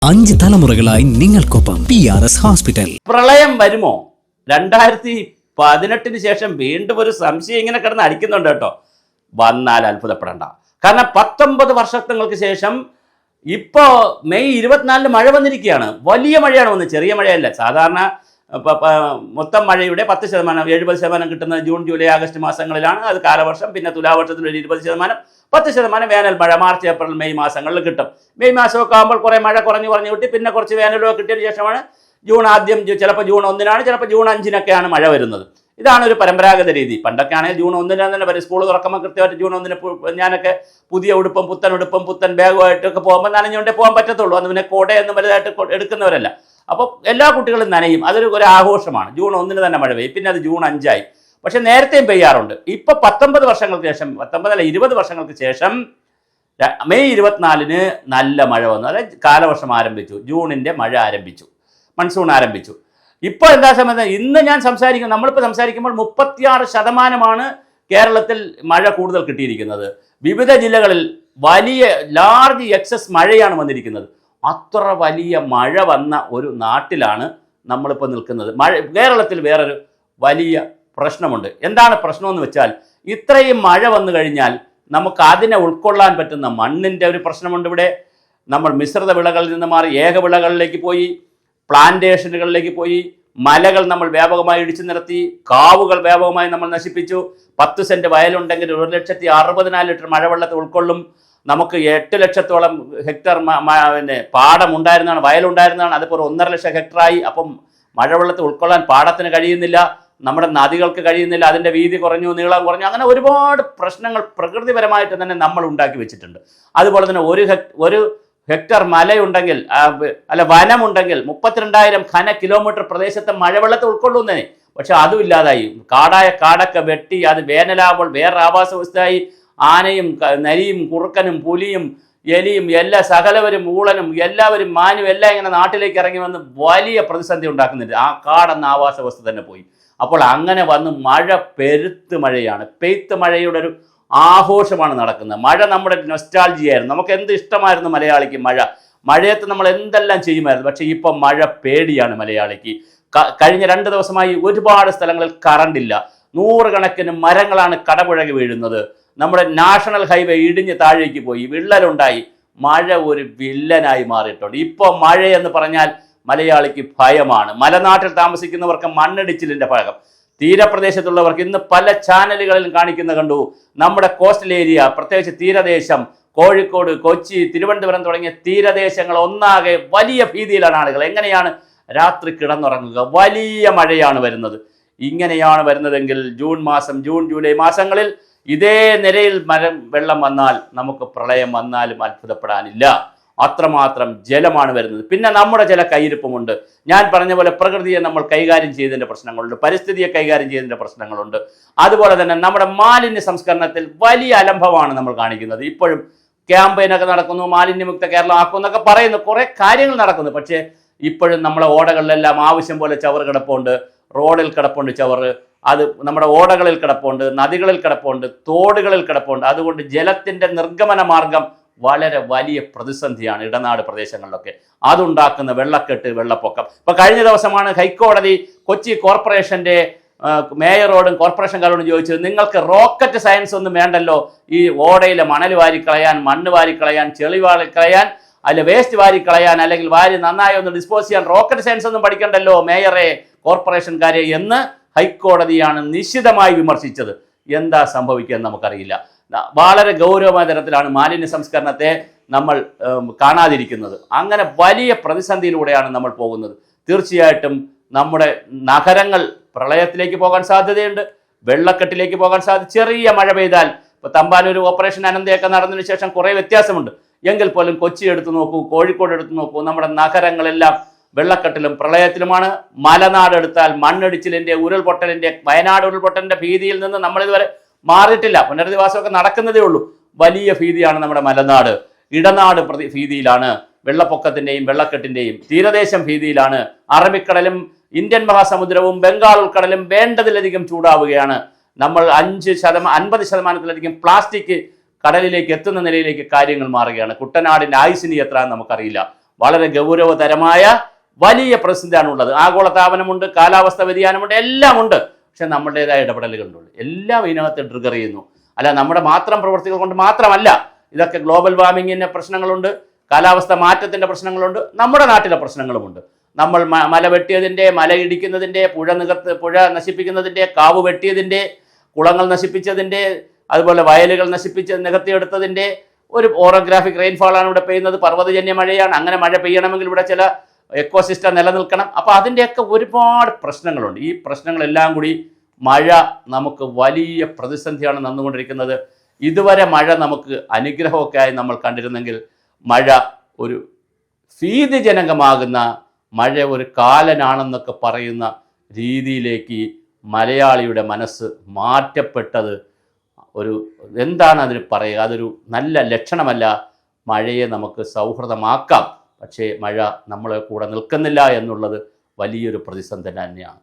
5 തലമുറകളായി നിങ്ങൾക്കൊപ്പം PRS hospital. പ്രളയം വരുമോ? 2018 ശേഷം വീണ്ടും ഒരു സംശയം ഇങ്ങനെ കിടന്ന് അടിക്കുന്നുണ്ട് കേട്ടോ. വന്നാൽ അത്ഭുതപ്പെടേണ്ട. കാരണം 19 വർഷങ്ങൾക്ക് ശേഷം ഇപ്പോൾ മെയ് 24 മഴ വന്നിരിക്കുകയാണ്. വലിയ മഴയാണ് വന്നത്, ചെറിയ മഴയല്ല. സാധാരണ മൊത്തം മഴയുടെ 10%, 70% കിട്ടുന്നത് ജൂൺ, ജൂലൈ, ആഗസ്റ്റ് മാസങ്ങളിലാണ്. അത് കാലവർഷം. പിന്നെ തുലാവർഷത്തിൽ ഒരു 20%, 10% വേനൽ മഴ മാർച്ച്, ഏപ്രിൽ, മെയ് മാസങ്ങളിൽ കിട്ടും. മെയ് മാസമൊക്കെ ആകുമ്പോൾ കുറേ മഴ കുറഞ്ഞു കിട്ടി. പിന്നെ കുറച്ച് വേനലൊക്കെ കിട്ടിയതിന് ശേഷമാണ് ജൂൺ ആദ്യം, ചിലപ്പോൾ ജൂൺ 1-നാണ്, ചിലപ്പോൾ ജൂൺ 5-നൊക്കെയാണ് മഴ വരുന്നത്. ഇതാണ് ഒരു പരമ്പരാഗത രീതി. പണ്ടൊക്കെ ആണെങ്കിൽ ജൂൺ 1-ന് തന്നെ പറയും. സ്കൂൾ തുറക്കുമ്പോൾ കൃത്യമായിട്ട് ജൂൺ 1-ന് ഞാനൊക്കെ പുതിയ ഉടുപ്പും പുത്തൻ ബാഗുമായിട്ടൊക്കെ പോകുമ്പോൾ നനഞ്ഞുകൊണ്ടേ പോകാൻ പറ്റത്തുള്ളൂ. അന്ന് പിന്നെ കോടയൊന്നും വലുതായിട്ട് എടുക്കുന്നവരല്ല. അപ്പോൾ എല്ലാ കുട്ടികളും നനയും. അതൊരു ആഘോഷമാണ്. ജൂൺ 1-ന് തന്നെ മഴ പെയ്യും. പിന്നെ അത് ജൂൺ 5-ആയി. പക്ഷെ നേരത്തെയും പെയ്യാറുണ്ട്. ഇപ്പോൾ 19 വർഷങ്ങൾക്ക് ശേഷം, 20 വർഷങ്ങൾക്ക് ശേഷം മെയ് 24-ന് നല്ല മഴ വന്നു. അതായത് കാലവർഷം ആരംഭിച്ചു, ജൂണിൻ്റെ മഴ ആരംഭിച്ചു, മൺസൂൺ ആരംഭിച്ചു. ഇപ്പോൾ എന്താ സംബന്ധിച്ച് ഇന്ന് ഞാൻ നമ്മളിപ്പോൾ സംസാരിക്കുമ്പോൾ 36% കേരളത്തിൽ മഴ കൂടുതൽ കിട്ടിയിരിക്കുന്നത്. വിവിധ ജില്ലകളിൽ വലിയ ലാർജ് എക്സസ് മഴയാണ് വന്നിരിക്കുന്നത്. അത്ര വലിയ മഴ വന്ന ഒരു നാട്ടിലാണ് നമ്മളിപ്പോൾ നിൽക്കുന്നത്. കേരളത്തിൽ വേറൊരു വലിയ പ്രശ്നമുണ്ട്. എന്താണ് പ്രശ്നമെന്ന് വെച്ചാൽ, ഇത്രയും മഴ വന്നു കഴിഞ്ഞാൽ നമുക്ക് അതിനെ ഉൾക്കൊള്ളാൻ പറ്റുന്ന മണ്ണിൻ്റെ ഒരു പ്രശ്നമുണ്ട്. ഇവിടെ നമ്മൾ മിശ്രിത വിളകളിൽ നിന്ന് മാറി ഏകവിളകളിലേക്ക് പോയി, പ്ലാന്റേഷനുകളിലേക്ക് പോയി, മലകൾ നമ്മൾ വ്യാപകമായി ഇടിച്ചു നിരത്തി, കാവുകൾ വ്യാപകമായി നമ്മൾ നശിപ്പിച്ചു. 10 സെന്റ് വയലുണ്ടെങ്കിൽ 1,60,000 ലിറ്റർ മഴവെള്ളത്തെ ഉൾക്കൊള്ളും. നമുക്ക് 8 ലക്ഷത്തോളം ഹെക്ടർ പാടമുണ്ടായിരുന്നതാണ്, വയലുണ്ടായിരുന്നതാണ്. അതിപ്പോൾ 1.5 ലക്ഷം ഹെക്ടറായി. അപ്പം മഴവെള്ളത്തെ ഉൾക്കൊള്ളാൻ പാടത്തിന് കഴിയുന്നില്ല, നമ്മുടെ നദികൾക്ക് കഴിയുന്നില്ല, അതിൻ്റെ വീതി കുറഞ്ഞു, നീളം കുറഞ്ഞു. അങ്ങനെ ഒരുപാട് പ്രശ്നങ്ങൾ പ്രകൃതിപരമായിട്ട് തന്നെ നമ്മൾ ഉണ്ടാക്കി വെച്ചിട്ടുണ്ട്. അതുപോലെ തന്നെ ഒരു ഹെക്ടർ മലയുണ്ടെങ്കിൽ, വനമുണ്ടെങ്കിൽ 32,000 ഘന കിലോമീറ്റർ പ്രദേശത്തെ മഴവെള്ളത്തെ ഉൾക്കൊള്ളുന്നതിന്. പക്ഷെ അതും ഇല്ലാതായി. കാടൊക്കെ വെട്ടി അത് വേനലാകുമ്പോൾ വേറെ ആവാസ വ്യവസ്ഥയായി. ആനയും നരിയും കുറുക്കനും പുലിയും എലിയും എല്ലാ സകലവരും ഊളനും എല്ലാവരും മാനും എല്ലാം ഇങ്ങനെ നാട്ടിലേക്ക് ഇറങ്ങി വന്ന് വലിയ പ്രതിസന്ധി ഉണ്ടാക്കുന്നുണ്ട്. ആ കാടെന്ന ആവാസ വ്യവസ്ഥ തന്നെ പോയി. അപ്പോൾ അങ്ങനെ വന്ന് മഴ പെരുത്ത് മഴയാണ്. പെയ്ത്ത് മഴയുടെ ഒരു ആഘോഷമാണ് നടക്കുന്നത്. മഴ നമ്മുടെ നൊസ്റ്റാൾജിയായിരുന്നു. നമുക്ക് എന്ത് ഇഷ്ടമായിരുന്നു മലയാളിക്ക് മഴയത്ത് നമ്മൾ എന്തെല്ലാം ചെയ്യുമായിരുന്നു. പക്ഷേ ഇപ്പം മഴ പേടിയാണ് മലയാളിക്ക്. കഴിഞ്ഞ 2 ദിവസമായി ഒരുപാട് സ്ഥലങ്ങളിൽ കറണ്ടില്ല. 100 കണക്കിന് മരങ്ങളാണ് കടപുഴകി വീഴുന്നത്. നമ്മുടെ നാഷണൽ ഹൈവേ ഇടിഞ്ഞ് താഴേക്ക് പോയി, വിള്ളലുണ്ടായി. മഴ ഒരു വില്ലനായി മാറിയിട്ടുണ്ട്. ഇപ്പോൾ മഴയെന്ന് പറഞ്ഞാൽ മലയാളിക്ക് ഭയമാണ്. മലനാട്ടിൽ താമസിക്കുന്നവർക്ക് മണ്ണിടിച്ചിലിൻ്റെ ഭയം, തീരപ്രദേശത്തുള്ളവർക്ക് ഇന്ന് പല ചാനലുകളിലും കാണിക്കുന്ന കണ്ടു. നമ്മുടെ കോസ്റ്റൽ ഏരിയ, പ്രത്യേകിച്ച് തീരദേശം, കോഴിക്കോട്, കൊച്ചി, തിരുവനന്തപുരം തുടങ്ങിയ തീരദേശങ്ങൾ ഒന്നാകെ വലിയ ഭീതിയിലാണ് ആളുകൾ. എങ്ങനെയാണ് രാത്രി കിടന്നുറങ്ങുക? വലിയ മഴയാണ് വരുന്നത്. ഇങ്ങനെയാണ് വരുന്നതെങ്കിൽ ജൂൺ, ജൂലൈ മാസങ്ങളിൽ ഇതേ നിരയിൽ വെള്ളം വന്നാൽ നമുക്ക് പ്രളയം വന്നാലും അത്ഭുതപ്പെടാനില്ല. അത്രമാത്രം ജലമാണ് വരുന്നത്. പിന്നെ നമ്മുടെ ചില കയ്യിരിപ്പുമുണ്ട്. ഞാൻ പറഞ്ഞ പോലെ പ്രകൃതിയെ നമ്മൾ കൈകാര്യം ചെയ്തതിൻ്റെ പ്രശ്നങ്ങളുണ്ട്, പരിസ്ഥിതിയെ കൈകാര്യം ചെയ്തതിൻ്റെ പ്രശ്നങ്ങളുണ്ട്. അതുപോലെ തന്നെ നമ്മുടെ മാലിന്യ സംസ്കരണത്തിൽ വലിയ അലംഭവമാണ് നമ്മൾ കാണിക്കുന്നത്. ഇപ്പോഴും ക്യാമ്പയിനൊക്കെ നടക്കുന്നു, മാലിന്യമുക്ത കേരളം ആക്കുമെന്നൊക്കെ പറയുന്നു, കുറേ കാര്യങ്ങൾ നടക്കുന്നു. പക്ഷേ ഇപ്പോഴും നമ്മളെ ഓടകളിലെല്ലാം ആവശ്യം പോലെ ചവറ് കിടപ്പുണ്ട്, റോഡിൽ കിടപ്പുണ്ട് ചവറ്. അത് നമ്മുടെ ഓടകളിൽ കിടപ്പുണ്ട്, നദികളിൽ കിടപ്പുണ്ട്, തോടുകളിൽ കിടപ്പുണ്ട്. അതുകൊണ്ട് ജലത്തിൻ്റെ നിർഗമന മാർഗം വളരെ വലിയ പ്രതിസന്ധിയാണ് ഇടനാട് പ്രദേശങ്ങളിലൊക്കെ. അതുണ്ടാക്കുന്ന വെള്ളക്കെട്ട്, വെള്ളപ്പൊക്കം. ഇപ്പോൾ കഴിഞ്ഞ ദിവസമാണ് ഹൈക്കോടതി കൊച്ചി കോർപ്പറേഷൻ്റെ മേയറോടും കോർപ്പറേഷൻകാരോടും ചോദിച്ചത്, നിങ്ങൾക്ക് റോക്കറ്റ് സയൻസ് ഒന്നും വേണ്ടല്ലോ, ഈ ഓടയിലെ മണൽ വാരിക്കളയാൻ, മണ്ണ് വാരിക്കളയാൻ, ചെളി വാരിക്കളയാൻ, അല്ലെ വേസ്റ്റ് വാരിക്കളയാൻ, അല്ലെങ്കിൽ വാരി നന്നായി ഒന്ന് ഡിസ്പോസ് ചെയ്യാൻ റോക്കറ്റ് സയൻസ് ഒന്നും പഠിക്കണ്ടല്ലോ മേയറെ, കോർപ്പറേഷൻകാരെ എന്ന് ഹൈക്കോടതിയാണ് നിശിതമായി വിമർശിച്ചത്. എന്താ സംഭവിക്കുക നമുക്കറിയില്ല. വളരെ ഗൗരവമായ തരത്തിലാണ് മാലിന്യ സംസ്കരണത്തെ നമ്മൾ കാണാതിരിക്കുന്നത്. അങ്ങനെ വലിയ പ്രതിസന്ധിയിലൂടെയാണ് നമ്മൾ പോകുന്നത്. തീർച്ചയായിട്ടും നമ്മുടെ നഗരങ്ങൾ പ്രളയത്തിലേക്ക് പോകാൻ സാധ്യതയുണ്ട്, വെള്ളക്കെട്ടിലേക്ക് പോകാൻ ചെറിയ മഴ പെയ്താൽ. ഇപ്പോൾ തമ്പാനൂർ ഓപ്പറേഷൻ അനന്തയൊക്കെ നടന്നതിന് ശേഷം കുറേ വ്യത്യാസമുണ്ട്. എങ്കിൽ പോലും കൊച്ചി എടുത്തു നോക്കൂ, കോഴിക്കോട് എടുത്തു നോക്കൂ, നമ്മുടെ നഗരങ്ങളെല്ലാം വെള്ളക്കെട്ടിലും പ്രളയത്തിലുമാണ്. മലനാട് എടുത്താൽ മണ്ണിടിച്ചിലിൻ്റെ, ഉരുൾപൊട്ടലിൻ്റെ, വയനാട് ഉരുൾപൊട്ടലിൻ്റെ ഭീതിയിൽ നിന്ന് നമ്മളിതുവരെ മാറിയിട്ടില്ല. പുനരധിവാസമൊക്കെ നടക്കുന്നതേ ഉള്ളൂ. വലിയ ഭീതിയാണ് നമ്മുടെ മലനാട്. ഇടനാട് ഭീതിയിലാണ്, വെള്ളപ്പൊക്കത്തിൻ്റെയും വെള്ളക്കെട്ടിൻ്റെയും. തീരദേശം ഭീതിയിലാണ്. അറബിക്കടലും ഇന്ത്യൻ മഹാസമുദ്രവും ബംഗാൾ ഉൾക്കടലും വേണ്ടതിലധികം ചൂടാവുകയാണ്. നമ്മൾ 50% പ്ലാസ്റ്റിക് കടലിലേക്ക് എത്തുന്ന നിലയിലേക്ക് കാര്യങ്ങൾ മാറുകയാണ്. കുട്ടനാടിൻ്റെ ആയുസിനി എത്ര നമുക്കറിയില്ല. വളരെ ഗൗരവതരമായ വലിയ പ്രതിസന്ധിയാണുള്ളത്. ആഗോളതാപനമുണ്ട്, കാലാവസ്ഥ വ്യതിയാനമുണ്ട്, എല്ലാം ഉണ്ട്. പക്ഷെ നമ്മുടേതായ ഇടപെടലുകളുണ്ട്. എല്ലാം ഇതിനകത്ത് ട്രിഗർ ചെയ്യുന്നു. അല്ല, നമ്മുടെ മാത്രം പ്രവൃത്തികൾ കൊണ്ട് മാത്രമല്ല. ഇതൊക്കെ ഗ്ലോബൽ വാർമിങ്ങിൻ്റെ പ്രശ്നങ്ങളുണ്ട്, കാലാവസ്ഥ മാറ്റത്തിൻ്റെ പ്രശ്നങ്ങളുണ്ട്, നമ്മുടെ നാട്ടിലെ പ്രശ്നങ്ങളുമുണ്ട്. നമ്മൾ മല വെട്ടിയതിൻ്റെ, മല ഇടിക്കുന്നതിൻ്റെ, പുഴ നശിപ്പിക്കുന്നതിൻ്റെ, കാവ് വെട്ടിയതിൻ്റെ, കുളങ്ങൾ നശിപ്പിച്ചതിൻ്റെ, അതുപോലെ വയലുകൾ നികത്തിയെടുത്തതിൻ്റെ ഒരു ഓറോഗ്രാഫിക് റെയിൻഫാളാണ് ഇവിടെ പെയ്യുന്നത്. പർവ്വതജന്യ മഴയാണ്. അങ്ങനെ മഴ പെയ്യണമെങ്കിൽ ഇവിടെ ചില എക്കോസിസ്റ്റം നിലനിൽക്കണം. അപ്പോൾ അതിൻ്റെയൊക്കെ ഒരുപാട് പ്രശ്നങ്ങളുണ്ട്. ഈ പ്രശ്നങ്ങളെല്ലാം കൂടി മഴ നമുക്ക് വലിയ പ്രതിസന്ധിയാണ് തന്നുകൊണ്ടിരിക്കുന്നത്. ഇതുവരെ മഴ നമുക്ക് അനുഗ്രഹമൊക്കെ ആയി നമ്മൾ കണ്ടിരുന്നെങ്കിൽ മഴ ഒരു ഭീതിജനകമാകുന്ന, മഴ ഒരു കാലനാണെന്നൊക്കെ പറയുന്ന രീതിയിലേക്ക് മലയാളിയുടെ മനസ്സ് മാറ്റപ്പെട്ടത് എന്താണ് അതിന് പറയുക? അതൊരു നല്ല ലക്ഷണമല്ല. മഴയെ നമുക്ക് സൗഹൃദമാക്കാം, പക്ഷേ മഴ നമ്മളെ കൂടെ നിൽക്കുന്നില്ല എന്നുള്ളത് വലിയൊരു പ്രതിസന്ധി തന്നെയാണ്.